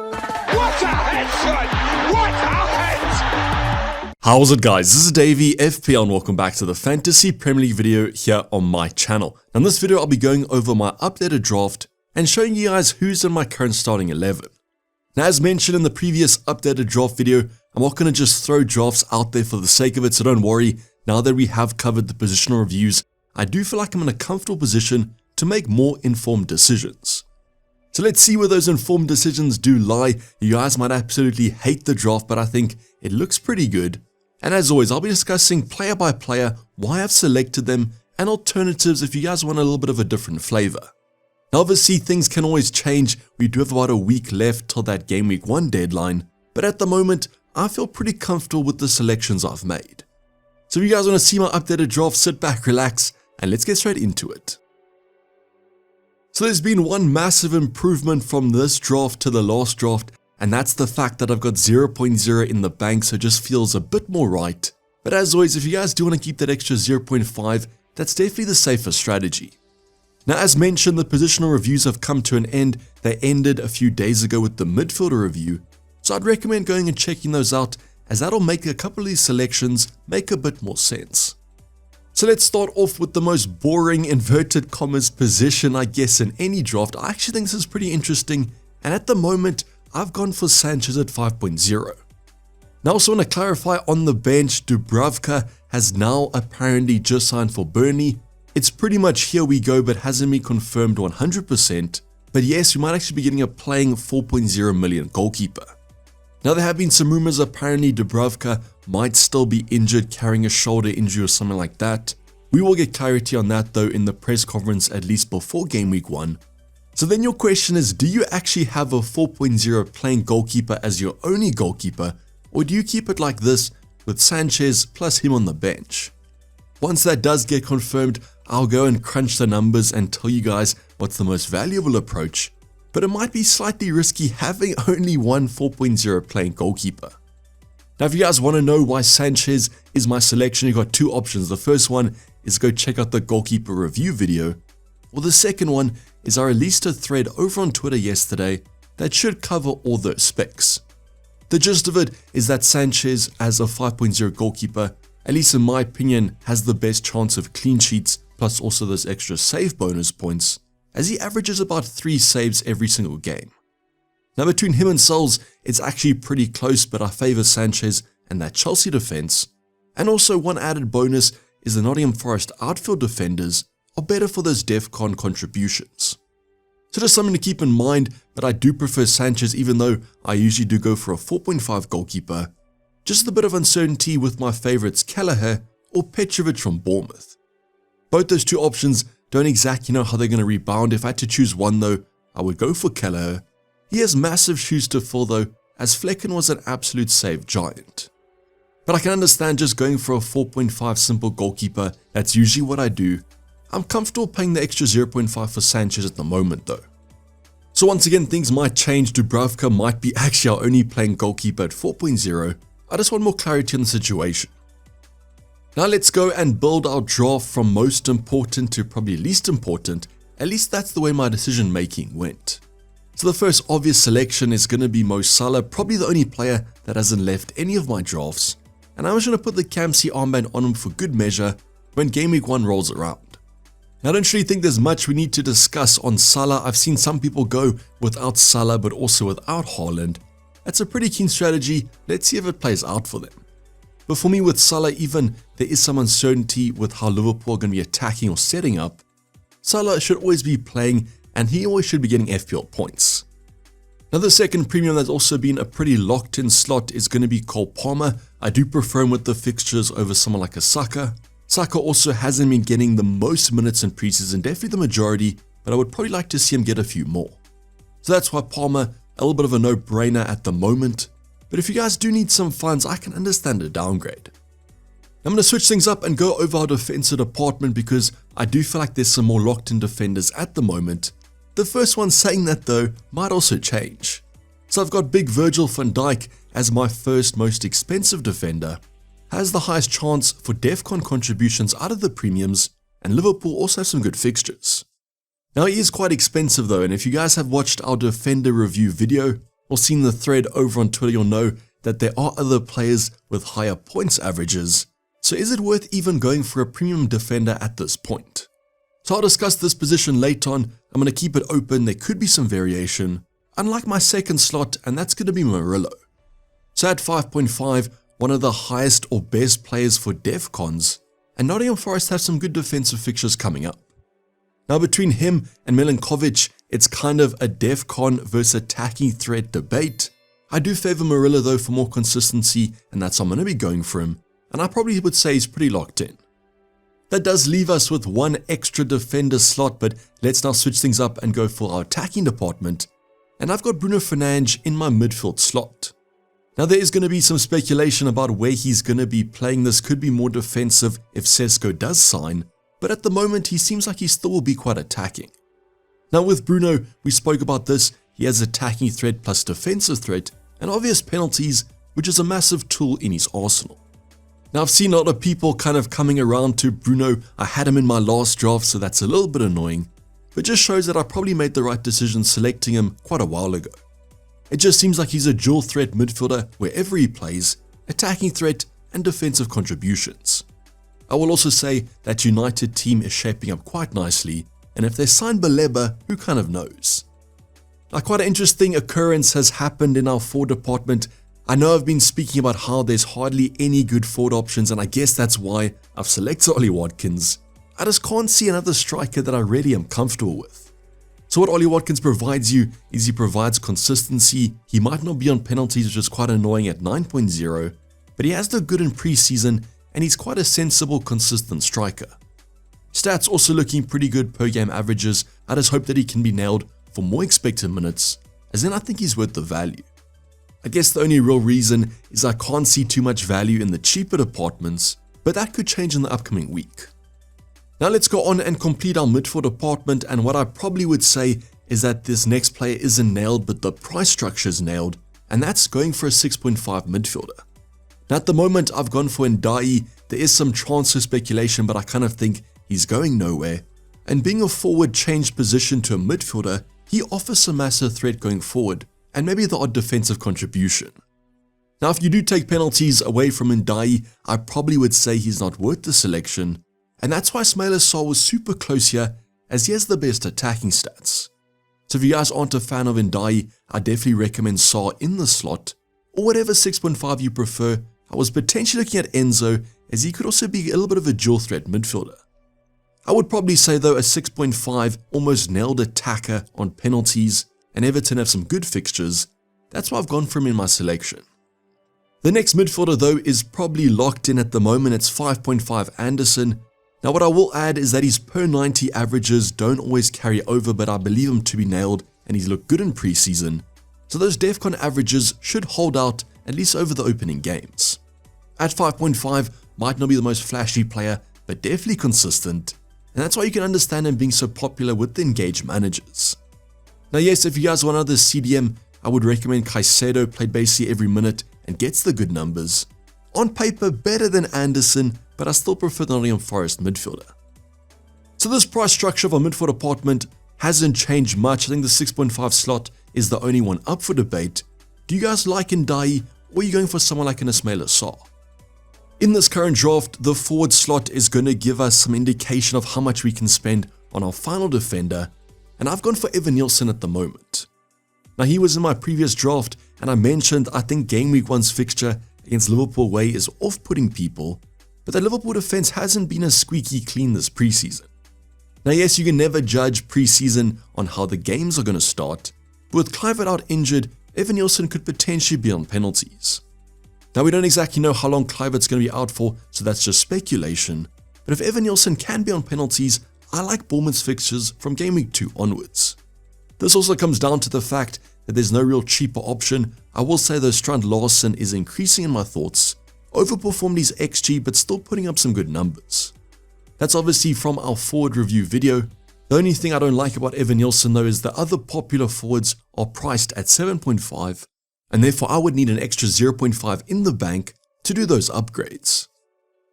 What a headshot! What a head! How's it, guys? This is Dayvy, FPL, and welcome back to the Fantasy Premier League video here on my channel. Now in this video, I'll be going over my updated draft and showing you guys who's in my current starting 11. Now as mentioned in the previous updated draft video, I'm not going to just throw drafts out there for the sake of it, so don't worry. Now that we have covered the positional reviews, I do feel like I'm in a comfortable position to make more informed decisions. So let's see where those informed decisions do lie. You guys might absolutely hate the draft, but I think it looks pretty good. And as always, I'll be discussing player by player, why I've selected them, and alternatives if you guys want a little bit of a different flavor. Now obviously things can always change. We do have about a week left till that game week 1 deadline, but at the moment, I feel pretty comfortable with the selections I've made. So if you guys want to see my updated draft, sit back, relax, and let's get straight into it. So there's been one massive improvement from this draft to the last draft, and that's the fact that I've got 0.0 in the bank, so it just feels a bit more right. But as always, if you guys do want to keep that extra 0.5, that's definitely the safer strategy. Now as mentioned, the positional reviews have come to an end. They ended a few days ago with the midfielder review, so I'd recommend going and checking those out, as that'll make a couple of these selections make a bit more sense. So let's start off with the most boring inverted commas position I guess in any draft. I actually think this is pretty interesting, and at the moment I've gone for Sanchez at 5.0. Now I also want to clarify on the bench, Dubravka has now apparently just signed for Burnley. It's pretty much here we go, but hasn't been confirmed 100%. But yes, we might actually be getting a playing 4.0 million goalkeeper. Now there have been some rumors apparently Dubravka might still be injured, carrying a shoulder injury or something like that. We will get clarity on that though in the press conference at least before game week 1. So then your question is, do you actually have a 4.0 playing goalkeeper as your only goalkeeper, or do you keep it like this with Sanchez plus him on the bench? Once that does get confirmed, I'll go and crunch the numbers and tell you guys what's the most valuable approach. But it might be slightly risky having only one 4.0 playing goalkeeper. Now if you guys want to know why Sanchez is my selection, you've got two options. The first one is go check out the goalkeeper review video, or the second one is I released a thread over on Twitter yesterday that should cover all those specs. The gist of it is that Sanchez as a 5.0 goalkeeper, at least in my opinion, has the best chance of clean sheets plus also those extra save bonus points, as he averages about 3 saves every single game. Now between him and Souls, it's actually pretty close, but I favour Sanchez and that Chelsea defence. And also one added bonus is the Nottingham Forest outfield defenders are better for those DEFCON contributions. So just something to keep in mind, but I do prefer Sanchez even though I usually do go for a 4.5 goalkeeper. Just a bit of uncertainty with my favourites Kelleher or Petrovic from Bournemouth. Both those two options don't exactly know how they're going to rebound. If I had to choose one though, I would go for Kelleher. He has massive shoes to fill though, as Flecken was an absolute save giant. But I can understand just going for a 4.5 simple goalkeeper, that's usually what I do. I'm comfortable paying the extra 0.5 for Sanchez at the moment though. So once again, things might change. Dubravka might be actually our only playing goalkeeper at 4.0. I just want more clarity on the situation. Now let's go and build our draft from most important to probably least important. At least that's the way my decision making went. So the first obvious selection is going to be Mo Salah, probably the only player that hasn't left any of my drafts. And I'm just going to put the Campsy armband on him for good measure when game week 1 rolls around. Now I don't really think there's much we need to discuss on Salah. I've seen some people go without Salah but also without Haaland. That's a pretty keen strategy. Let's see if it plays out for them. But for me with Salah, even there is some uncertainty with how Liverpool are going to be attacking or setting up. Salah should always be playing and he always should be getting FPL points. Now the second premium that's also been a pretty locked in slot is going to be Cole Palmer. I do prefer him with the fixtures over someone like a Saka. Saka also hasn't been getting the most minutes in preseason, definitely the majority, but I would probably like to see him get a few more. So that's why Palmer, a little bit of a no-brainer at the moment. But if you guys do need some funds, I can understand a downgrade. I'm going to switch things up and go over our defensive department because I do feel like there's some more locked in defenders at the moment. The first one saying that though might also change. So I've got big Virgil van Dijk as my first most expensive defender. Has the highest chance for DEFCON contributions out of the premiums, and Liverpool also have some good fixtures. Now he is quite expensive though, and if you guys have watched our defender review video, or seen the thread over on Twitter, you'll know that there are other players with higher points averages. So is it worth even going for a premium defender at this point? So I'll discuss this position later on. I'm going to keep it open, there could be some variation, unlike my second slot, and that's going to be Murillo. So at 5.5, one of the highest or best players for DEFCONs, and Nottingham Forest have some good defensive fixtures coming up. Now between him and Milinkovic, it's kind of a DEFCON versus attacking threat debate. I do favour Murillo though for more consistency, and that's why I'm going to be going for him, and I probably would say he's pretty locked in. That does leave us with one extra defender slot, but let's now switch things up and go for our attacking department, and I've got Bruno Fernandes in my midfield slot. Now there is going to be some speculation about where he's going to be playing. This could be more defensive if Sesko does sign, but at the moment he seems like he still will be quite attacking. Now with Bruno, we spoke about this, he has attacking threat plus defensive threat, and obvious penalties, which is a massive tool in his arsenal. Now I've seen a lot of people kind of coming around to Bruno. I had him in my last draft, so that's a little bit annoying, but just shows that I probably made the right decision selecting him quite a while ago. It just seems like he's a dual threat midfielder wherever he plays, attacking threat and defensive contributions. I will also say that United team is shaping up quite nicely, and if they sign Baleba, who kind of knows? Now quite an interesting occurrence has happened in our forward department. I know I've been speaking about how there's hardly any good forward options, and I guess that's why I've selected Ollie Watkins. I just can't see another striker that I really am comfortable with. So what Ollie Watkins provides you is he provides consistency. He might not be on penalties, which is quite annoying at 9.0, but he has the good in preseason, and he's quite a sensible, consistent striker. Stats also looking pretty good per game averages. I just hope that he can be nailed for more expected minutes, as then I think he's worth the value. I guess the only real reason is I can't see too much value in the cheaper departments, but that could change in the upcoming week. Now let's go on and complete our midfield department, and what I probably would say is that this next player isn't nailed, but the price structure is nailed, and that's going for a 6.5 midfielder. Now at the moment I've gone for Ndai. There is some transfer speculation, but I kind of think he's going nowhere, and being a forward changed position to a midfielder, he offers some massive threat going forward, and maybe the odd defensive contribution. Now if you do take penalties away from Ndai, I probably would say he's not worth the selection, and that's why Smaila Sarr was super close here, as he has the best attacking stats. So if you guys aren't a fan of Ndai, I definitely recommend Sarr in the slot, or whatever 6.5 you prefer. I was potentially looking at Enzo, as he could also be a little bit of a dual threat midfielder. I would probably say though a 6.5 almost nailed attacker on penalties, and Everton have some good fixtures. That's why I've gone for him in my selection. The next midfielder though is probably locked in at the moment. It's 5.5 Anderson. Now what I will add is that his per 90 averages don't always carry over, but I believe him to be nailed, and he's looked good in preseason. So those DEFCON averages should hold out at least over the opening games. At 5.5 might not be the most flashy player, but definitely consistent, and that's why you can understand him being so popular with the engaged managers. Now yes, if you guys want another CDM, I would recommend Caicedo, played basically every minute and gets the good numbers. On paper, better than Anderson, but I still prefer the Nottingham Forest midfielder. So this price structure of our midfield department hasn't changed much. I think the 6.5 slot is the only one up for debate. Do you guys like Ndai, or are you going for someone like an Smaila Sarr? In this current draft, the forward slot is going to give us some indication of how much we can spend on our final defender, and I've gone for Evan Nielsen at the moment. Now he was in my previous draft, and I mentioned I think Game Week 1's fixture against Liverpool away is off-putting people, but the Liverpool defense hasn't been as squeaky clean this preseason. Now yes, you can never judge preseason on how the games are going to start, but with Kluivert out injured, Evan Nielsen could potentially be on penalties. Now we don't exactly know how long Kluivert's going to be out for, so that's just speculation, but if Evan Nielsen can be on penalties, I like Bournemouth's fixtures from Game Week 2 onwards. This also comes down to the fact that there's no real cheaper option. I will say though Strand Larsen is increasing in my thoughts, overperformed his XG but still putting up some good numbers. That's obviously from our forward review video. The only thing I don't like about Evan Nielsen though is the other popular forwards are priced at 7.5, and therefore I would need an extra 0.5 in the bank to do those upgrades.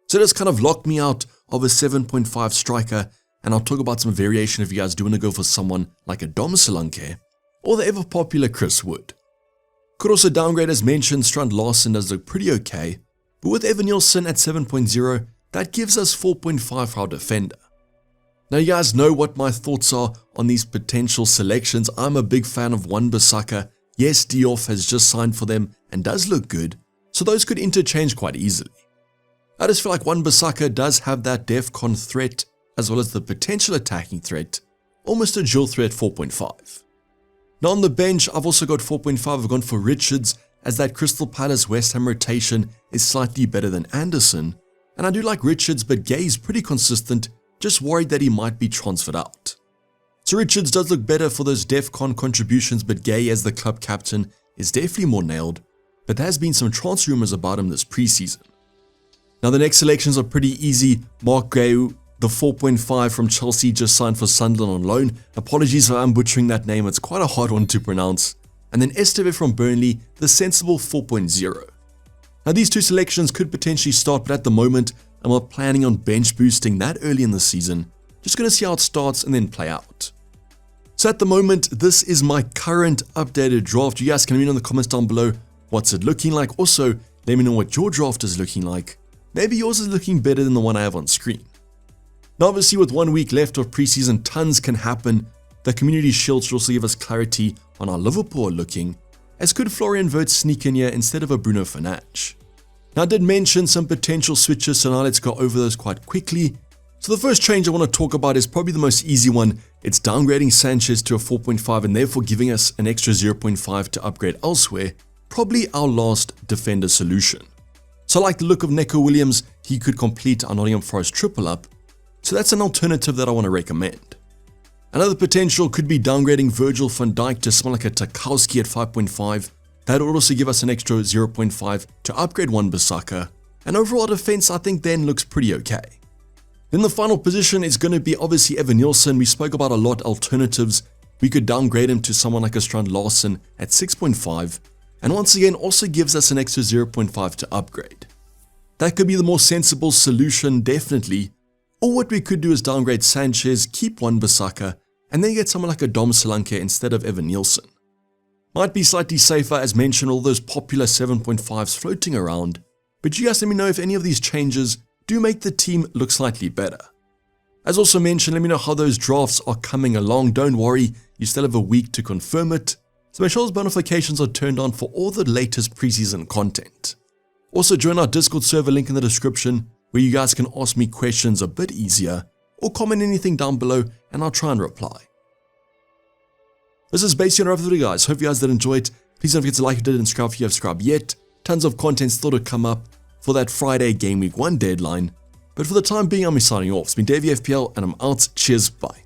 So that's kind of locked me out of a 7.5 striker, and I'll talk about some variation if you guys do want to go for someone like a Dom Solanke or the ever popular Chris Wood. Could also downgrade as mentioned, Strand Larsen does look pretty okay, but with Evan Nielsen at 7.0, that gives us 4.5 for our defender. Now you guys know what my thoughts are on these potential selections. I'm a big fan of Wan-Bissaka. Yes, Diouf has just signed for them and does look good, so those could interchange quite easily. I just feel like Wan-Bissaka does have that DEFCON threat as well as the potential attacking threat, almost a dual threat 4.5. Now on the bench, I've also got 4.5, I've gone for Richards, as that Crystal Palace West Ham rotation is slightly better than Anderson, and I do like Richards, but Gay is pretty consistent, just worried that he might be transferred out. So Richards does look better for those DEFCON contributions, but Gay as the club captain is definitely more nailed, but there has been some transfer rumors about him this preseason. Now the next selections are pretty easy. Mark Gay, the 4.5 from Chelsea, just signed for Sunderland on loan. Apologies if I'm butchering that name, it's quite a hard one to pronounce. And then Esteve from Burnley, the sensible 4.0. Now these two selections could potentially start, but at the moment, I'm not planning on bench boosting that early in the season. Just going to see how it starts and then play out. So at the moment, this is my current updated draft. You guys can let me know in the comments down below what's it looking like. Also, let me know what your draft is looking like. Maybe yours is looking better than the one I have on screen. Now obviously with 1 week left of preseason, tons can happen. The Community Shield should also give us clarity on how Liverpool are looking, as could Florian Wirtz sneak in here instead of a Bruno Fernandes. Now I did mention some potential switches, so now let's go over those quite quickly. So the first change I want to talk about is probably the most easy one. It's downgrading Sanchez to a 4.5 and therefore giving us an extra 0.5 to upgrade elsewhere, probably our last defender solution. So I like the look of Neco Williams, he could complete our Nottingham Forest triple up, so that's an alternative that I want to recommend. Another potential could be downgrading Virgil van Dijk to someone like a Tarkowski at 5.5. That would also give us an extra 0.5 to upgrade Wan-Bissaka, and overall defense I think then looks pretty okay. Then the final position is going to be obviously Evan Nielsen. We spoke about a lot alternatives. We could downgrade him to someone like a Strand Larsen at 6.5, and once again also gives us an extra 0.5 to upgrade. That could be the more sensible solution, definitely. Or what we could do is downgrade Sanchez, keep Wan-Bissaka, and then get someone like a Dom Solanke instead of Evan Nielsen. Might be slightly safer, as mentioned, all those popular 7.5s floating around, but you guys let me know if any of these changes do make the team look slightly better. As also mentioned, let me know how those drafts are coming along. Don't worry, you still have a week to confirm it, so make sure those notifications are turned on for all the latest preseason content. Also join our Discord server, link in the description, where you guys can ask me questions a bit easier, or comment anything down below and I'll try and reply. This is basically enough for the video, guys. Hope you guys did enjoy it. Please don't forget to like if you did and subscribe if you have subscribed yet. Tons of content still to come up for that Friday Game Week 1 deadline. But for the time being, I'm signing off. It's been Dayvy FPL and I'm out. Cheers, bye.